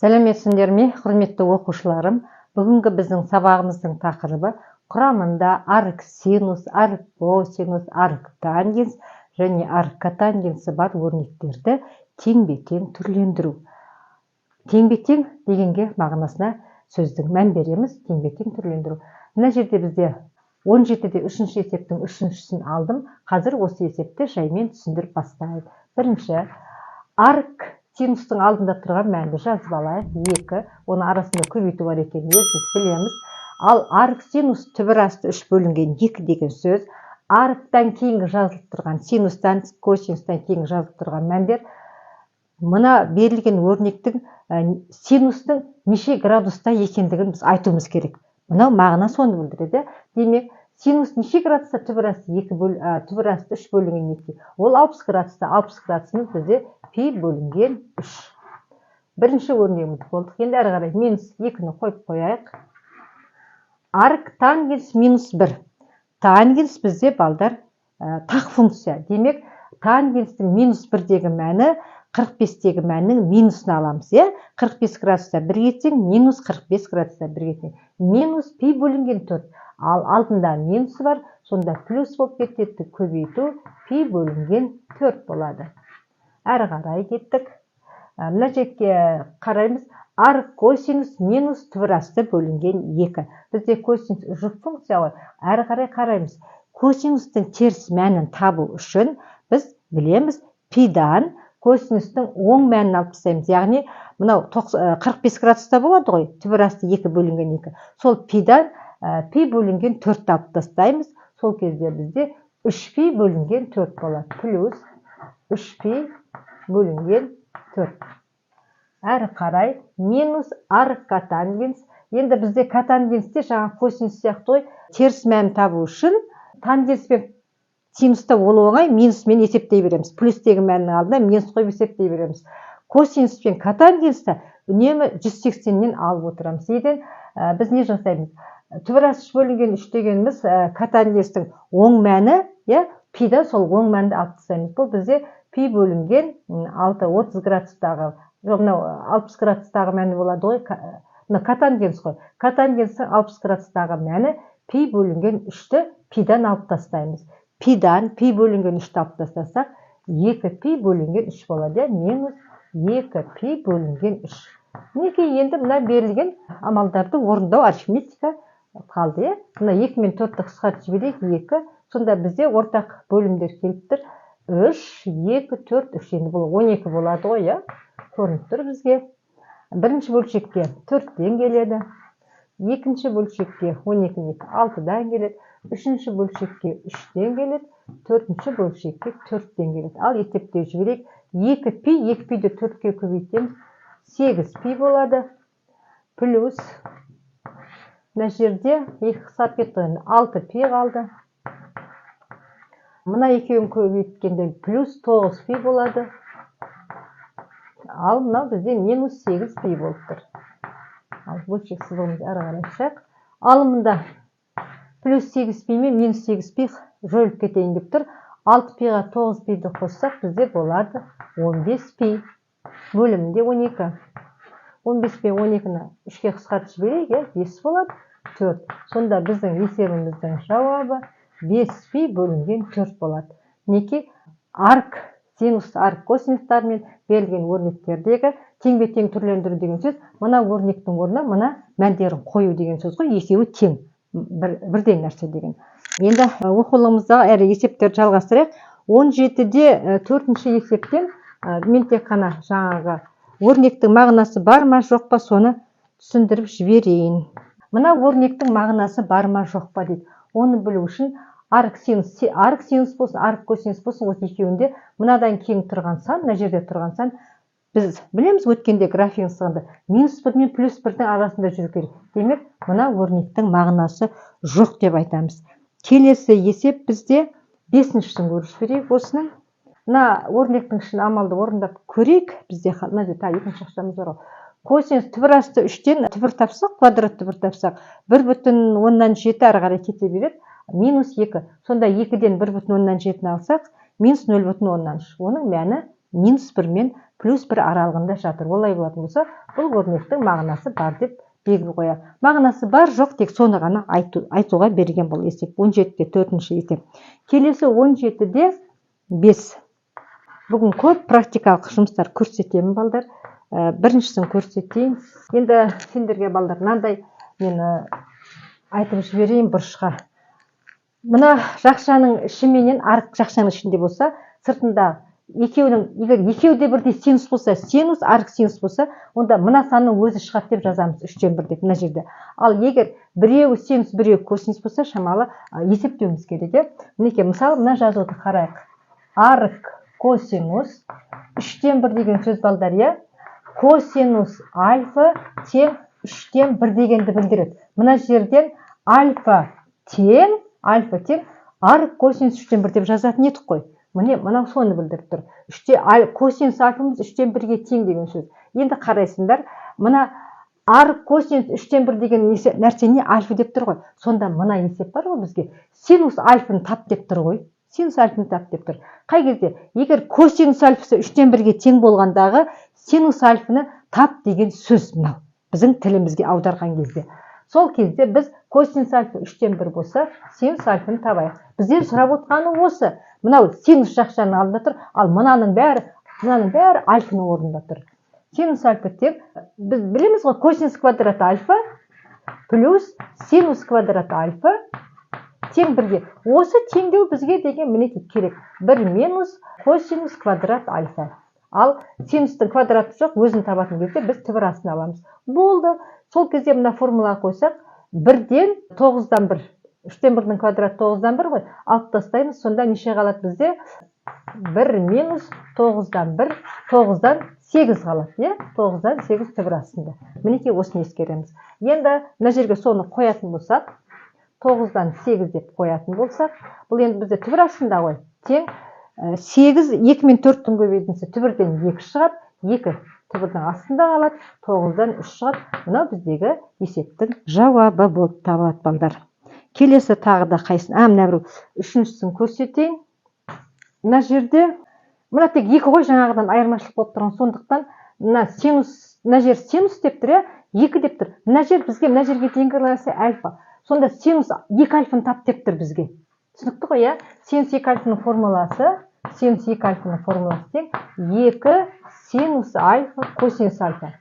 Сәлеметсіңдер ме, құрметті оқушыларым? Бүгінгі біздің сабағымыздың тақырыбы құрамында арк синус, арк косинус, арк тангенс және арк котангенсі бар өрнектерді теңбе-тең түрлендіру. Теңбе-тең дегенге мағынасына сөздің мән береміз. Теңбе-тең түрлендіру. Мына жерде бізде 17-де 3-ші есептің 3-шісін алдым. Қазір осы есепті жаймен түсіндіріп бастайық. Бірінші, арк синустың алдында тұрған мәнді жазып алайық. 2, оның арасында көбейту бар екенін өзіміз білеміз. Ал арк синус түбір асты 3 бөлінген 2 деген сөз. Арктан кейінгі жазылып тұрған синустан, косинустан кейінгі жазылып тұрған мәндер мына берілген өрнектің синустың неше градуста екендігін біз айтуымыз керек. Мынау мағына соны білдіреді. Демек, синус неше градуста түбір асты 3 бөлінген 2. Ол 60 градуста. 60 градусымыз бізде пи бөлінген 3. Бірінші өрнегіміз болдық. Енді әрі қарай минус 2-ні қойып қояйық. Арк тангенс минус 1. Тангенс бізде балдар тақ функция. Демек, тангенстің минус 1-дегі мәні 45-тегі мәннің минусын аламыз. 45 градуста 1 кетсең, минус 45 градуста 1 кетсең. Минус пи бөлінген 4. Ал алдында минусы бар, сонда плюс болып кетеді, көбейту пи бөлінген 4 болады. Әрі қарай кеттік. Мына жерге қараймыз. Арк косинус минус түбір асты бөлінген 2. Бізде косинус жұп функция ғой. Әрі қарай қараймыз. Косинустың теріс мәнін табу үшін біз білеміз, пидан косинустың оң мәнін алып тастаймыз. Яғни, мынау 45 градуста болады ғой, түбір асты 2 бөлінген 2. Сол пидан пи бөлінген 4 алып тастаймыз. Сол кезде бізде 3пи бөлінген 4 болады. Плюс 3пи бөлінген 4. Әрі қарай минус арк котангенс. Енді бізде котангенсте жаңа косинус сияқты ғой, теріс мәнін табу үшін тангенс пен синуста ол оңай, минусмен есептей береміз. Плюстегі мәннің алдына минус қойып есептей береміз. Косинус пен котангенсті үнемі 180-нен алып отырамыз. Еден біз не жасаймыз? Түбір асты 3 бөлінген 3 дегеніміз котангенстің оң мәні, пида сол оң мәнді алып тастаймыз. Бұл бізде пи бөлінген 30 градустағы, мынау 60 градустағы мәні болады ғой, котангенс қой. Котангенстің 60 градустағы мәні пи бөлінген 3-ті пидан алып тастаймыз. Пидан пи бөлінген 3-ті алып тастасақ, 2пи бөлінген 3 болады. Минус 2пи бөлінген 3. Неге енді мына берілген амалдарды орындау арифметика қалды. Мына 2 мен 4-ті қысқартып жіберейік, 2. Сонда бізде ортақ бөлімдер келіп тұр. 3, 2, 4, 3. Енді бұл 12 болады ғой, көрініп тұр бізге. Бірінші бөлшекке 4-тен келеді. Екінші бөлшекке 12, 6-дан келеді. Үшінші бөлшекке 3-тен келеді. Төртінші бөлшекке 4-тен келеді. Ал есептеп жіберейік. 2пи, 2пиді 4-ке көбейтеміз. 8пи болады. Плюс, мына жерде 2 қысқарып кетті, 6пи қалды. Мына екеуін көбейткенде плюс 9пи болады. Ал мынау бізде минус 8пи болып тұр. Ал бөлшек сызығымыз әрі қарай шақ. Алымында плюс 8пи мен минус 8пи жойылып кетейін деп тұр. 6пиға 9пиді қоссақ бізде болады 15пи. Бөлімінде 12. 15 пен 12-ні 3-ке қысқартып жіберейік, 5 болады 4. Сонда біздің есебіміздің жауабы 5пи бөлінген 4 болады. Неке арк синус, арк косинустармен берілген өрнектердегі теңбе-тең түрлендіру деген сөз, мына өрнектің орнына мына мәндерін қою деген сөз ғой, екеуі тең, бірден нәрсе деген. Енді оқулығымыздағы әрі есептерді жалғастырайық. 17-де 4-ші есептен мен тек қана жаңағы өрнектің мағынасы бар ма жоқ па соны түсіндіріп жіберейін. Мына өрнектің мағынасы бар ма жоқ па дейді. Оны білу үшін арк синус болсын, арк косинус болсын, осы екеуінде мынадан кейін тұрған сан, мына жерде тұрған сан, біз білеміз өткенде графигін сызғанда минус 1 мен плюс 1-дің арасында жүру керек. Демек, мына өрнектің мағынасы жоқ деп айтамыз. Келесі есеп бізде 5-шісін көріп жіберейік осының. Мына өрнектің ішін амалды орындап көрейік. Бізде мына жерде 2-ші ақшамыз бар ғой. Косинус түбір асты 3-тен түбір тапсақ, квадрат түбір тапсақ, 1,7 әрі қарай кете береді. Минус 2. Сонда 2-ден 1,7-ні алсақ, минус 0,3. Оның мәні -1 мен +1 аралығында жатыр. Олай болатын болса, бұл өрнектің мағынасы бар деп белгі қояды. Мағынасы бар жоқ, тек соны ғана айтуға берген бұл есеп. 17-де 4-ші есеп. Келесі 17-де 5. Бүгін көп практикалық жұмыстар көрсетемін, балдар. Біріншісін көрсетейін. Енді сендерге, балдар, мынандай мен айтып жіберейін бұрышқа. Мына жақшаның ішіменен арық жақшаның ішінде болса, сыртында егер екеуі де бірдей синус болса, синус, арық синус болса, онда мына санның өзі шығады деп жазамыз, 3-тен 1 деп мына жерде. Ал егер біреуі синус, біреуі косинус болса, шамалы есептеуіміз керек. Мінекей, мысалы, мына жазуды қарайық. Арық косинус 3-тен 1 деген сөз, балдар, иә? Косинус альфа тең 3-тен 1 дегенді білдіреді. Мына жерден альфа тең арық косинус 3-тен 1 деп жазатын едік қой. Міне, мынау соны білдіріп тұр. Косинус альфамыз 3-тен 1-ге тең деген сөз. Енді қарайсыңдар, мына арық косинус 3-тен 1 деген нәрсе не? Альфа деп тұр ғой. Сонда мына есеп бар ғой бізге. Синус альфаны тап деп тұр ғой. Синус альфаны тап деп тұр. Қай кезде? Егер косинус альфасы 3-тен 1-ге тең болғандағы синус альфаны тап деген сөз мынау. Біздің тілімізге аударған кезде. Сол кезде біз косинус альфа 3-тен 1 болса, синус альфаны табайық. Бізден сұрап отқаны осы. Мынау синус жақшаның алдында тұр, ал мынаның бәрі альфаның орнында тұр. Синус альфа тең, біз білеміз ғой, косинус квадрат альфа плюс синус квадрат альфа тең 1-ге. Осы теңдеу бізге деген мінекей керек. 1 минус косинус квадрат альфа. Ал синустың квадраты жоқ, өзін табатын кезде біз түбір астына аламыз. Болды. Сол кезде мына формулаға қойсақ, 1-ден 9-дан 1. 3-тен 1-дің квадраты 9-дан 1 ғой. Алып тастаймыз. Сонда неше қалады бізде? 1 минус 9-дан 1, 9-дан 8 қалады. 9-дан 8 түбір астында. Мінекей осыны ескереміз. Енді мына жерге соны қоятын болсақ, 9-дан 8 деп қоятын болсақ, бұл енді бізде түбір астында ғой. Тең 8, 2 мен 4-тің көбейтіндісі түбірден 2 шығады, 2 түбірдің астында қалады, 9-дан 3 шығады. Мынау біздегі есептің жауабы болып табылады, балдар. Келесі тағы да қайсын? Мына бір үшіншісін көрсетейін. Мына жерде, мына тек 2 ғой, жаңағыдан айырмашылық болып тұрған. Сондықтан мына жер синус деп тұр, 2 деп тұр. Мына жер бізге, мына жерге дейінгі нәрсе альфа. Сонда синус 2 альфаны тап деп тұр бізге. Түсінікті ғой, иә? Синус 2 альфаның формуласы тең 2 синус альфа косинус альфа.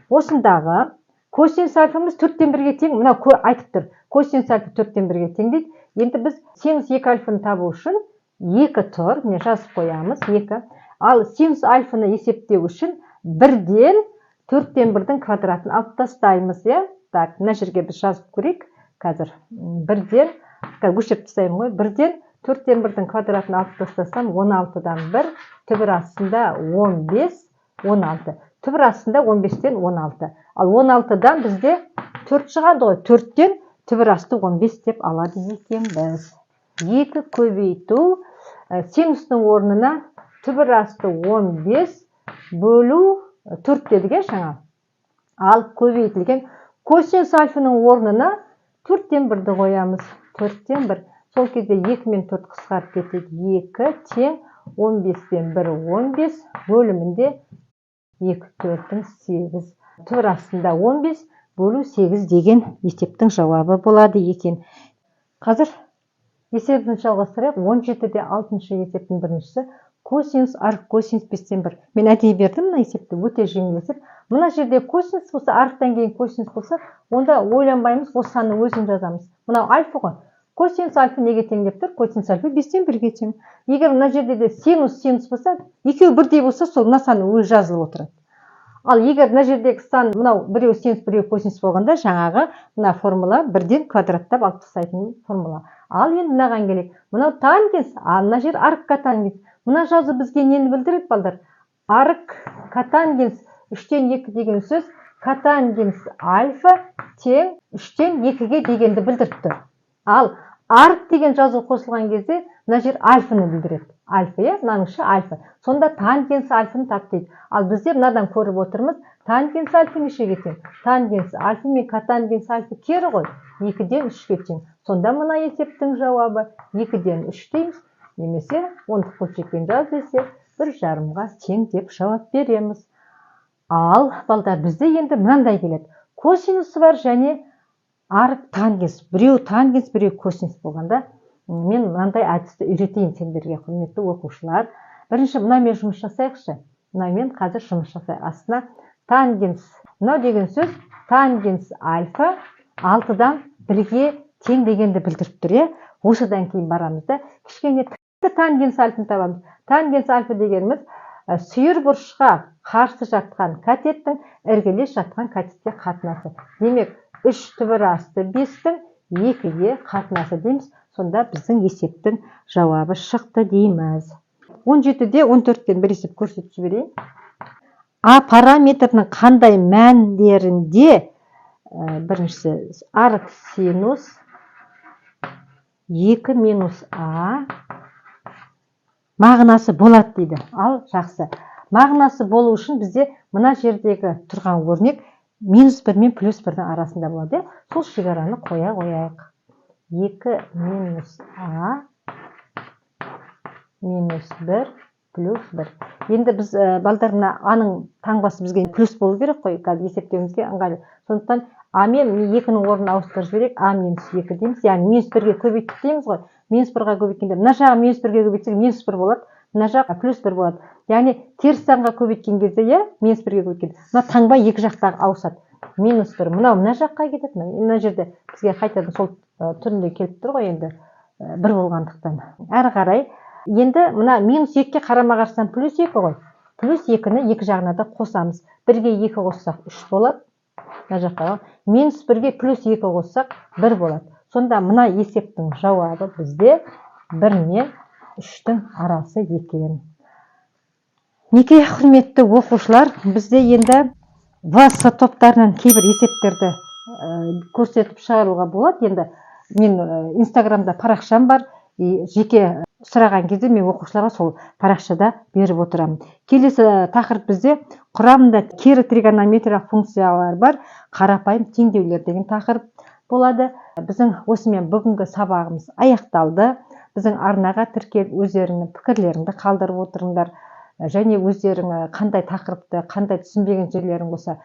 Осындағы косинус альфамыз 4-тен 1-ге тең, мынау айтып тұр. Косинус альфа 4-тен 1-ге тең дейді. Енді біз синус 2 альфаны табу үшін 2 тұр, міне жазып қоямыз, 2. Ал синус альфаны есептеу үшін 1-ден 4-тен 1-дің квадратын алып тастаймыз, иә? Так, мына жерге біз жазып көрейік. Қазір 1-ден, өшіріп тастаймын ғой, 1-ден 4-тен 1-дің квадратын алып тастасам, 16-дан 1, түбір астында 15, 16. Түбір астында 15-тен 16. Ал 16-дан бізде 4 шығады ғой. 4-тен түбір асты 15 деп алады екенбіз. 2 көбейту синустың орнына түбір асты 15 бөлу 4 дедіге жаңа. Ал көбейтілген косинус альфаның орнына 4-тен 1-ді қоямыз. 4-тен 1. Сол кезде 2 мен 4 қысқарып кетеді. 2 тең 15-тен 1 15 бөлімінде 2 4-тің 8. Түбір астында 15 бөлу 8 деген есептің жауабы болады екен. Қазір есебін жалғастырайық. 17-де 6-шы есептің біріншісі косинус арық косинус 5-тен 1. Мен әдейі бердім мына есепті, өте жеңіл есеп. Мына жерде косинус болса, арықтан кейін косинус болса, онда ойланбаймыз, осы санның өзін жазамыз. Мынау альфа ғой. Косинус альфа неге тең деп тұр? Косинус альфа 5-тен 1-ге тең. Егер мына жерде де синус болса, екеуі бірдей болса, сол мына санның өзі жазылып отырады. Ал егер мына жердегі сан, мынау біреу синус, біреу косинус болғанда, жаңағы мына формула 1-ден квадраттап алып тастайтын формула. Ал енді мынаған келейік. Мынау тангенс, ал мына жер арық котангенс. Мына жазу бізге нені білдіреді, балдар? Арық котангенс 3-тен 2 деген сөз, котангенс альфа тең 3-тен 2-ге дегенді білдіріп тұр. Ал арық деген жазу қосылған кезде, мына жер альфаны білдіреді. Альфа, мынаның іші альфа. Сонда тангенс альфаны тап дейді. Ал бізде мынадан көріп отырмыз, тангенс альфа нешеге тең? Тангенс альфа мен котангенс альфа кері ғой. 2-ден 3-ге тең. Сонда мына есептің жауабы 2-ден 3 дейміз. Немесе ондық бөлшекпен жаз десе 1,5-ға тең деп жауап береміз. Ал балдар, бізде енді мынандай келеді. Косинусы бар және арк тангенс. Біреу тангенс, біреу косинус болғанда, мен мынандай әдісті үйретейін сендерге, құрметті оқушылар. Бірінші мынамен жұмыс жасайықшы. Мынамен қазір жұмыс жасайық. Астына тангенс. Мынау деген сөз тангенс альфа 6-дан 1-ге тең дегенді білдіріп тұр. Осыдан кейін барамыз да кішкене тангенс альфаны табамыз. Тангенс альфа дегеніміз сүйір бұрышқа қарсы жатқан катеттің іргелес жатқан катетке қатынасы. Демек, 3 түбір асты 5-тің 2-ге қатынасы дейміз. Сонда біздің есептің жауабы шықты дейміз. 17-де 14-тен бір есеп көрсетіп жіберейін. А параметрінің қандай мәндерінде біріншісі арк синус 2 минус А мағынасы болады дейді. Ал жақсы. Мағынасы болу үшін бізде мына жердегі тұрған өрнек -1 мен +1-дің арасында болады. Сол шекараны қоя қояйық. 2 минус А минус 1 плюс 1. Енді біз балдарына аның таңбасы бізге плюс болу керек қой, есептеуімізге ыңғайлы. Сондықтан А мен 2-нің орнын ауыстырып жіберейік. А минус 2 дейміз. Яғни -1-ге көбейттік дейміз ғой. -1-ға көбейткенде мына жағы -1-ге көбейтсек -1 болады. Мына жақ +1 болады. Яғни теріс санға көбейткен кезде, -1-ге көбейткенде, мына таңба екі жақтағы ауысады. -1. Мынау мына жаққа кетеді. Мына жерде бізге қайтадан сол түрінде келіп тұр ғой, енді 1 болғандықтан. Әрі қарай енді мына -2-ге қарама-қарсыдан +2 ғой. +2-ні екі жағына да қосамыз. 1-ге 2 қоссақ 3 болады. Мына жаққа -1-ге +2 қоссақ 1 болады. Сонда мына есептің жауабы бізде 1 мен 3-тің арасы екен. Неке құрметті оқушылар, бізде енді ВС топтарынан кейбір есептерді көрсетіп шығаруға болады. Енді мен Инстаграмда парақшам бар. Жеке сұраған кезде мен оқушыларға сол парақшада беріп отырамын. Келесі тақырып бізде құрамында кері тригонометриялық функциялар бар қарапайым теңдеулер деген тақырып болады. Біздің осымен бүгінгі сабағымыз аяқталды. Біздің арнаға тіркеліп өздеріңнің пікірлеріңді қалдырып отырыңдар. Және өздерің қандай тақырыпты, қандай түсінбеген жерлерің болса,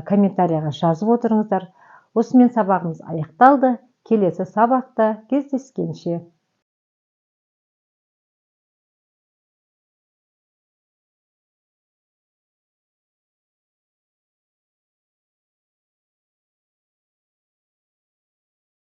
комментарияға жазып отырыңыздар. Осымен сабағымыз аяқталды. Келесі сабақта кездескенше.